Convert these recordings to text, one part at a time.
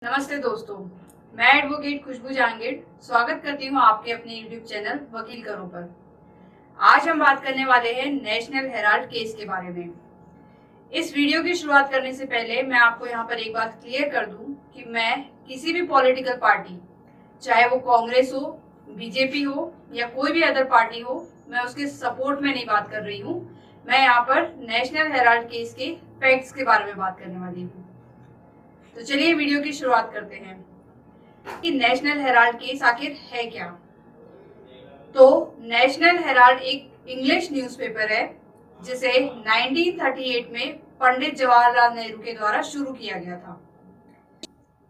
नमस्ते दोस्तों, मैं एडवोकेट खुशबू जहांगीर स्वागत करती हूँ आपके अपने यूट्यूब चैनल वकील करो पर। आज हम बात करने वाले हैं नेशनल हेराल्ड केस के बारे में। इस वीडियो की शुरुआत करने से पहले मैं आपको यहाँ पर एक बात क्लियर कर दूं कि मैं किसी भी पॉलिटिकल पार्टी, चाहे वो कांग्रेस हो, बीजेपी हो या कोई भी अदर पार्टी हो, मैं उसके सपोर्ट में नहीं बात कर रही हूँ। मैं यहाँ पर नेशनल हेराल्ड केस के फैक्ट्स के बारे में बात करने वाली हूँ। तो चलिए वीडियो की शुरुआत करते हैं कि नेशनल हेराल्ड केस आखिर है क्या। तो नेशनल हेराल्ड एक इंग्लिश न्यूज़पेपर है जिसे 1938 में पंडित जवाहरलाल नेहरू के द्वारा शुरू किया गया था।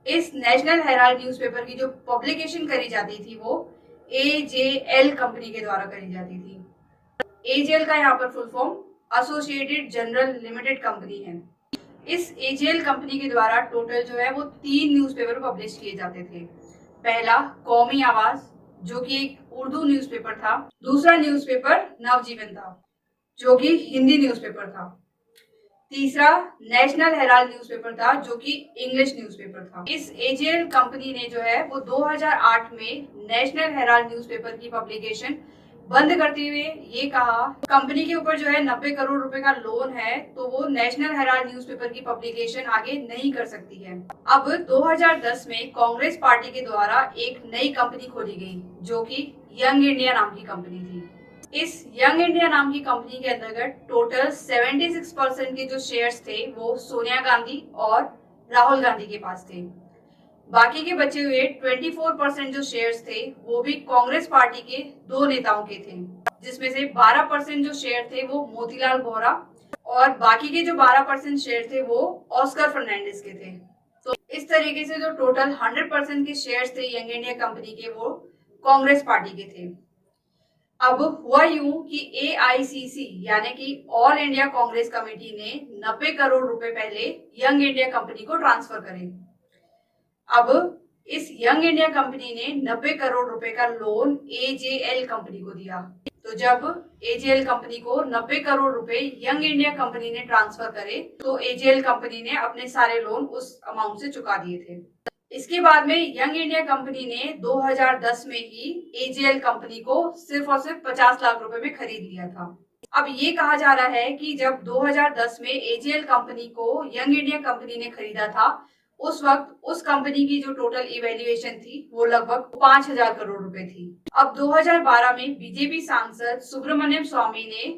इस नेशनल हेराल्ड न्यूज़पेपर की जो पब्लिकेशन करी जाती थी वो AJL कंपनी के द्वारा करी जाती थी। AJL का यहाँ पर full form associated general limited company है। इस AJL कंपनी के द्वारा टोटल जो है वो 3 न्यूज़पेपर पब्लिश किए जाते थे। पहला कौमी आवाज, जो कि एक उर्दू न्यूज़पेपर था। दूसरा न्यूज़पेपर नवजीवन था, जो कि हिंदी न्यूज़पेपर था। तीसरा नेशनल हेराल्ड न्यूज़पेपर था, जो कि इंग्लिश न्यूज़पेपर था। इस AJL कंपनी ने जो है वो 2008 में नेशनल हेराल्ड न्यूज़पेपर की पब्लिकेशन बंद करते हुए ये कहा, कंपनी के ऊपर जो है 90 करोड़ रुपए का लोन है, तो वो नेशनल हेराल्ड न्यूज़पेपर की पब्लिकेशन आगे नहीं कर सकती है। अब 2010 में कांग्रेस पार्टी के द्वारा एक नई कंपनी खोली गई, जो कि यंग इंडिया नाम की कंपनी थी। इस यंग इंडिया नाम की कंपनी के अंतर्गत टोटल 76% के जो शेयर्स थे वो सोनिया गांधी और राहुल गांधी के पास थे। बाकी के बचे हुए 24% जो शेयर्स थे वो भी कांग्रेस पार्टी के 2 नेताओं के थे, जिसमें से 12% जो शेयर थे वो मोतीलाल वोहरा और बाकी के जो 12% शेयर थे वो ऑस्कर फर्नांडिस के थे। तो इस तरीके से जो टोटल 100% के शेयर्स थे यंग इंडिया कंपनी के वो कांग्रेस पार्टी के थे। अब हुआ यूं कि AICC यानी कि ऑल इंडिया कांग्रेस कमेटी ने 90 करोड़ रुपए पहले यंग इंडिया कंपनी को ट्रांसफर करे। अब इस यंग इंडिया कंपनी ने 90 करोड़ रुपए का लोन AJL कंपनी को दिया। तो जब AJL कंपनी को 90 करोड़ रुपए यंग इंडिया कंपनी ने ट्रांसफर करे तो AJL कंपनी ने अपने सारे लोन उस अमाउंट से चुका दिए थे। इसके बाद में यंग इंडिया कंपनी ने 2010 में ही AJL कंपनी को सिर्फ और सिर्फ 50 लाख रुपए में खरीद लिया था। अब ये कहा जा रहा है कि जब 2010 में AJL कंपनी को यंग इंडिया कंपनी ने खरीदा था, उस वक्त उस कंपनी की जो टोटल इवैल्यूएशन थी वो लगभग 5000 करोड़ रुपए थी। अब 2012 में बीजेपी सांसद सुब्रमण्यम स्वामी ने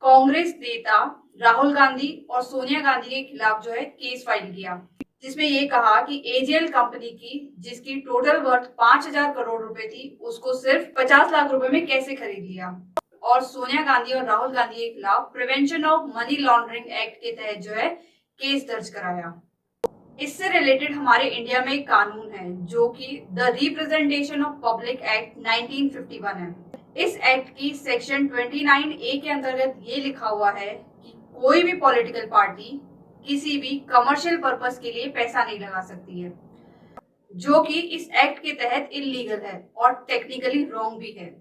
कांग्रेस नेता राहुल गांधी और सोनिया गांधी के खिलाफ जो है केस फाइल किया, जिसमें ये कहा कि AJL कंपनी की जिसकी टोटल वर्थ 5000 करोड़ रुपए थी उसको सिर्फ 50 लाख रुपए में कैसे खरीद लिया, और सोनिया गांधी और राहुल गांधी के खिलाफ prevention of money laundering act के तहत जो है केस दर्ज कराया। इससे रिलेटेड हमारे इंडिया में एक कानून है जो कि the representation of public act 1951 है। इस एक्ट की सेक्शन 29A के अंतर्गत ये लिखा हुआ है कि कोई भी पॉलिटिकल पार्टी किसी भी कमर्शियल पर्पस के लिए पैसा नहीं लगा सकती है, जो कि इस एक्ट के तहत इलीगल है और टेक्निकली रॉन्ग भी है।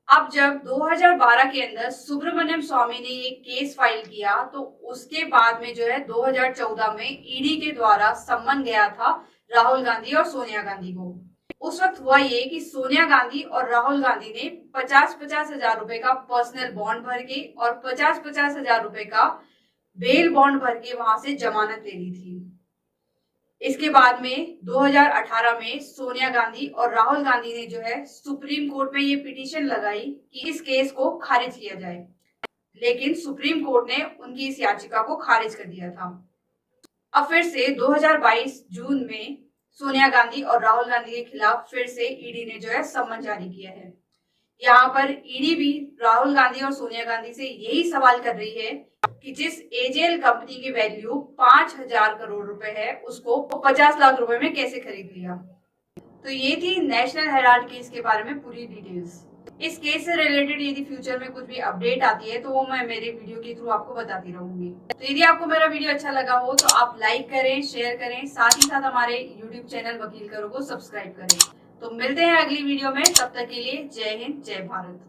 अब जब 2012 के अंदर सुब्रमण्यम स्वामी ने ये केस फाइल किया तो उसके बाद में जो है 2014 में ईडी के द्वारा सम्मन गया था राहुल गांधी और सोनिया गांधी को। उस वक्त हुआ ये कि सोनिया गांधी और राहुल गांधी ने 50-50 हजार रुपए का पर्सनल बॉन्ड भर के और 50-50 हजार रुपए का बेल बॉन्ड भर के वहां से जमानत ले ली थी। इसके बाद में 2018 में सोनिया गांधी और राहुल गांधी ने जो है सुप्रीम कोर्ट में ये पिटीशन लगाई कि इस केस को खारिज किया जाए, लेकिन सुप्रीम कोर्ट ने उनकी इस याचिका को खारिज कर दिया था। अब फिर से 2022 जून में सोनिया गांधी और राहुल गांधी के खिलाफ फिर से ईडी ने जो है सम्मन जारी किया है। यहाँ पर ईडी भी राहुल गांधी और सोनिया गांधी से यही सवाल कर रही है कि जिस AJL कंपनी की वैल्यू 5000 करोड़ रुपए है उसको 50 लाख रुपए में कैसे खरीद लिया। तो ये थी नेशनल हेराल्ड केस के बारे में पूरी डिटेल्स। इस केस से रिलेटेड यदि फ्यूचर में कुछ भी अपडेट आती है तो वो मैं मेरे वीडियो के थ्रू आपको बताती रहूंगी। तो यदि आपको मेरा वीडियो अच्छा लगा हो तो आप लाइक करें, शेयर करें, साथ ही साथ हमारे यूट्यूब चैनल वकील करो को सब्सक्राइब करें। तो मिलते हैं अगली वीडियो में, तब तक के लिए जय हिंद, जय भारत।